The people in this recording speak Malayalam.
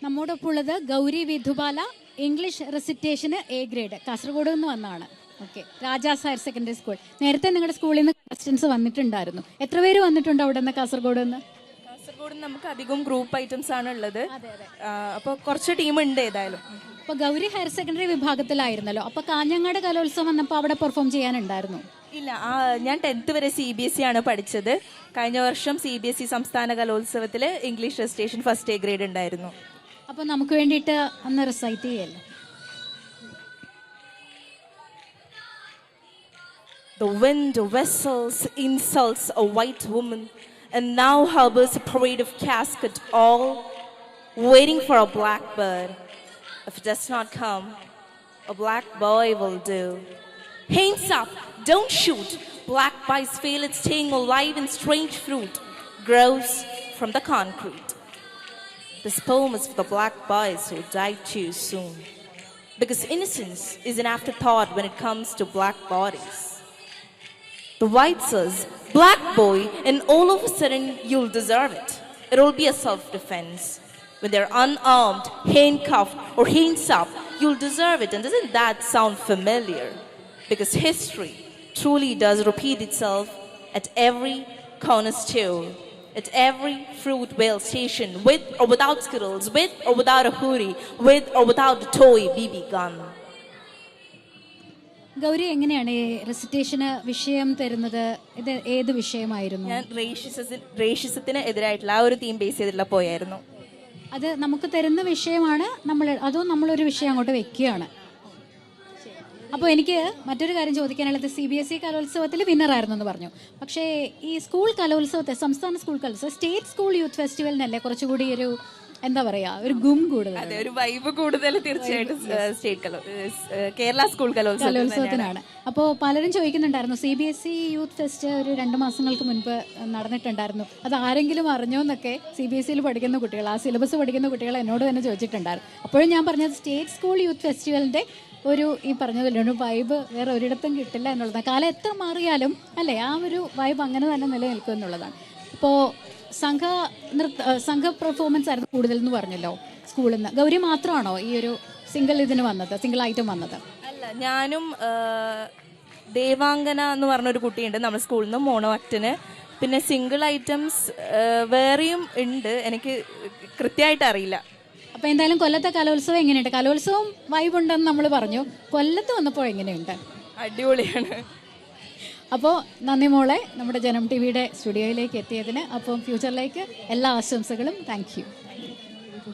നമ്മോടൊപ്പം ഉള്ളത് ഗൗരി വിധുബാല, ഇംഗ്ലീഷ് റെസിറ്റേഷന് എ ഗ്രേഡ്, കാസർഗോഡ് നിന്ന് വന്നതാണ്. Okay, Rajas higher secondary school. നേരത്തെ നിങ്ങളുടെ സ്കൂളിൽ നിന്ന് ക്വസ്റ്റ്യൻസ് വന്നിട്ടുണ്ടായിരുന്നു. എത്ര പേര് വന്നിട്ടുണ്ട് അവിടെ നിന്ന് കാസർഗോഡ് നിന്ന്? കാസർഗോഡ് നമുക്ക് അധികം ഗ്രൂപ്പ് ഐറ്റംസ് ആണ് ഉള്ളത്. അപ്പോൾ കുറച്ച് ടീം ഉണ്ട് ഏതായാലും. അപ്പോൾ ഗൗരി ഹയർ സെക്കൻഡറി വിഭാഗത്തിലായിരുന്നല്ലോ, അപ്പോൾ കാഞ്ഞങ്ങാട് കലോത്സവം വന്നപ്പോൾ അവിടെ പെർഫോം ചെയ്യാനുണ്ടായിരുന്നു? ഇല്ല, ഞാൻ 10th വരെ CBSE ആണ് പഠിച്ചത്. കഴിഞ്ഞ വർഷം CBSE സംസ്ഥാന കലോത്സവത്തിൽ English recitation first A grade ഉണ്ടായിരുന്നു. അപ്പോൾ നമുക്ക് വേണ്ടിയിട്ട് അന്ന് റിസൈറ്റ് ചെയ്യല്ലേ? The wind whistles, insults a white woman, and now harbors a parade of casket, all waiting for a blackbird. If it does not come, a black boy will do. Hands up, don't shoot. Black boys feel it's staying alive, and strange fruit grows from the concrete. This poem is for the black boys who died too soon, because innocence is an afterthought when it comes to black bodies. The white says, black boy, and all of a sudden you'll deserve it. It'll be a self-defense. When they're unarmed, handcuffed, or hands up, you'll deserve it. And doesn't that sound familiar? Because history truly does repeat itself at every corner store, at every fruit whale station, with or without Skittles, with or without a hoodie, with or without a toy BB gun. Gauri, എങ്ങനെയാണ് ഈ റെസിറ്റേഷന് വിഷയം തരുന്നത്? ഇത് ഏത് വിഷയമായിരുന്നു? ഞാൻ റേഷ്യസത്തിന് എതിരായിട്ടുള്ള ആ ഒരു തീം ബേസ് ചെയ്തിട്ടുള്ള പോയായിരുന്നു. അത് നമുക്ക് തരുന്ന വിഷയമാണ് അതോ നമ്മളൊരു വിഷയം അങ്ങോട്ട് വെക്കുകയാണ്? അപ്പോൾ എനിക്ക് മറ്റൊരു കാര്യം ചോദിക്കാനുള്ളത്, CBSE കലോത്സവത്തിൽ വിന്നറായിരുന്നു എന്ന് പറഞ്ഞു. പക്ഷേ ഈ സ്കൂൾ കലോത്സവത്തെ, സംസ്ഥാന സ്കൂൾ കലോത്സവം, സ്റ്റേറ്റ് സ്കൂൾ യൂത്ത് ഫെസ്റ്റിവലിനല്ലേ കുറച്ചുകൂടി ഒരു എന്താ പറയാ, ഒരു ഗും കൂടുതൽ, ഒരു വൈബ് കൂടുതൽ തീർച്ചയായിട്ടും കേരള സ്കൂൾ കലോത്സവത്തിനാണ്. അപ്പോൾ പലരും ചോദിക്കുന്നുണ്ടായിരുന്നു, CBSE യൂത്ത് ഫെസ്റ്റ് ഒരു 2 മാസങ്ങൾക്ക് മുൻപ് നടന്നിട്ടുണ്ടായിരുന്നു, അത് ആരെങ്കിലും അറിഞ്ഞോ എന്നൊക്കെ CBSEയിൽ പഠിക്കുന്ന കുട്ടികൾ, ആ സിലബസ് പഠിക്കുന്ന കുട്ടികൾ എന്നോട് തന്നെ ചോദിച്ചിട്ടുണ്ടായിരുന്നു. അപ്പോഴും ഞാൻ പറഞ്ഞത് സ്റ്റേറ്റ് സ്കൂൾ യൂത്ത് ഫെസ്റ്റിവലിൻ്റെ ഈ പറഞ്ഞതില്ല, ഒരു വൈബ് വേറെ ഒരിടത്തും കിട്ടില്ല എന്നുള്ളതാണ്. കാലം എത്ര മാറിയാലും അല്ലേ, ആ ഒരു വൈബ് അങ്ങനെ തന്നെ നിലനിൽക്കും എന്നുള്ളതാണ്. ഇപ്പോൾ സംഘ പെർഫോമൻസ് ആയിരുന്നു കൂടുതൽ എന്ന് പറഞ്ഞല്ലോ സ്കൂളിൽ നിന്ന്. ഗൗരി മാത്രമാണോ ഈ ഒരു സിംഗിൾ ഐറ്റം വന്നത്? അല്ല, ഞാനും ദേവാംഗന എന്ന് പറഞ്ഞൊരു കുട്ടിയുണ്ട് നമ്മുടെ സ്കൂളിൽ നിന്ന് മോണോ ആക്ടിന്. പിന്നെ സിംഗിൾ ഐറ്റംസ് വേറെയും ഉണ്ട്, എനിക്ക് കൃത്യമായിട്ട് അറിയില്ല. അപ്പോൾ എന്തായാലും കൊല്ലത്തെ കലോത്സവം എങ്ങനെയുണ്ട്? കലോത്സവം വൈബ് ഉണ്ടെന്ന് നമ്മൾ പറഞ്ഞു, കൊല്ലത്ത് വന്നപ്പോൾ എങ്ങനെയുണ്ട്? അടിപൊളിയാണ്. അപ്പോൾ നന്ദി മോളെ, നമ്മുടെ ജനം TV യുടെ സ്റ്റുഡിയോയിലേക്ക് എത്തിയതിന്. അപ്പം ഫ്യൂച്ചറിലേക്ക് എല്ലാ ആശംസകളും. Thank you.